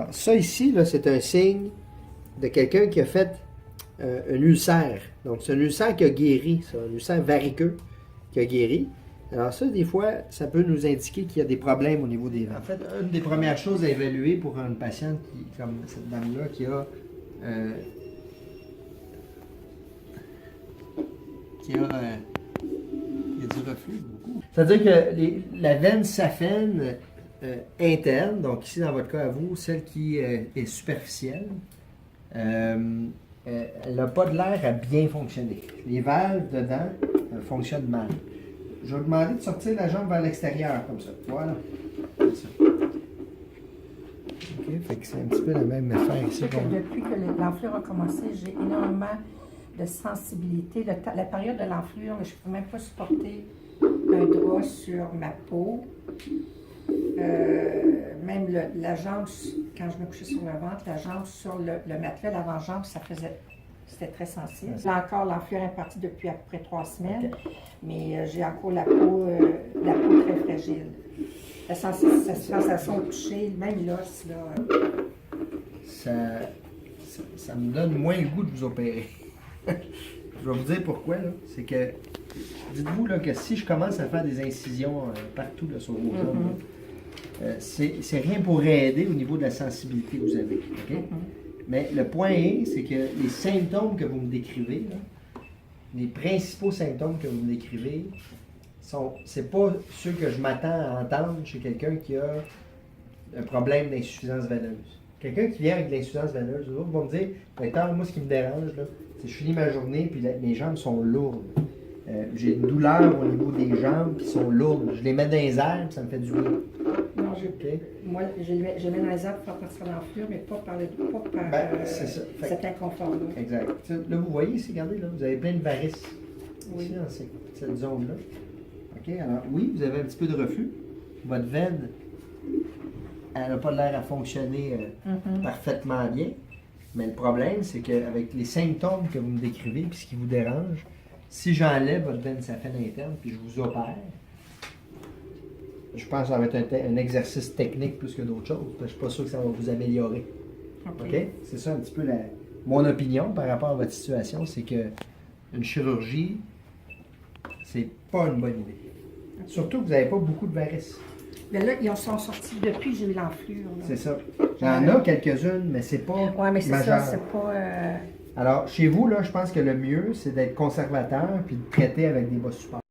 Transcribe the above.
Alors, ça ici, là, c'est un signe de quelqu'un qui a fait un ulcère. Donc, c'est un ulcère qui a guéri, ça, un ulcère variceux qui a guéri. Alors ça, des fois, ça peut nous indiquer qu'il y a des problèmes au niveau des veines. En fait, une des premières choses à évaluer pour une patiente comme cette dame-là qui a il y a du reflux, beaucoup. C'est-à-dire que la veine saphène interne, donc ici dans votre cas à vous, celle qui est superficielle, elle n'a pas de l'air à bien fonctionner. Les valves dedans fonctionnent mal. Je vais vous demander de sortir la jambe vers l'extérieur, comme ça. Voilà. Comme ça. OK, fait que c'est un petit peu la même affaire ici. Depuis que l'enflure a commencé, j'ai énormément de sensibilité. La période de l'enflure, je ne peux même pas supporter un drap sur ma peau. Même la jambe, quand je me couchais sur le ventre, la jambe sur le matelas, l'avant-jambe, c'était très sensible. Là encore, l'enflure est partie depuis à peu près 3 semaines, mais j'ai encore la peau très fragile. La sensation de toucher, même l'os, là. Ça me donne moins le goût de vous opérer. Je vais vous dire pourquoi. C'est que, dites-vous là, que si je commence à faire des incisions partout là, sur vos jambes, c'est rien pour aider au niveau de la sensibilité que vous avez. Okay? Mais le point est, c'est que les symptômes que vous me décrivez, là, les principaux symptômes que vous me décrivez, c'est pas ceux que je m'attends à entendre chez quelqu'un qui a un problème d'insuffisance veineuse. Quelqu'un qui vient avec de l'insuffisance veineuse, les autres vont me dire, docteur, moi ce qui me dérange, c'est que je finis ma journée puis mes jambes sont lourdes. J'ai une douleur au niveau des jambes qui sont lourdes. Je les mets dans les airs puis ça me fait du bien. Non, moi, je mets dans les airs pour faire partir l'enflure, mais pas par cet inconfort-là. Exact. Là, vous voyez ici, regardez, là, vous avez plein de varices. Oui. Ici, dans cette zone-là. OK, alors oui, vous avez un petit peu de reflux. Votre veine, elle n'a pas l'air à fonctionner parfaitement bien. Mais le problème, c'est qu'avec les symptômes que vous me décrivez, puis ce qui vous dérange, si j'enlève votre veine saphène interne, puis je vous opère, je pense que ça va être un exercice technique plus que d'autres choses. Je ne suis pas sûr que ça va vous améliorer. OK? C'est ça un petit peu mon opinion par rapport à votre situation, c'est qu'une chirurgie, c'est pas une bonne idée. Surtout que vous n'avez pas beaucoup de varices. Mais là, ils sont sortis depuis que j'ai eu l'enflure. C'est ça. J'en ai quelques-unes, mais c'est pas Oui, mais c'est majeur. ça, c'est pas... Alors, chez vous, là, je pense que le mieux, c'est d'être conservateur puis de traiter avec des bas supports.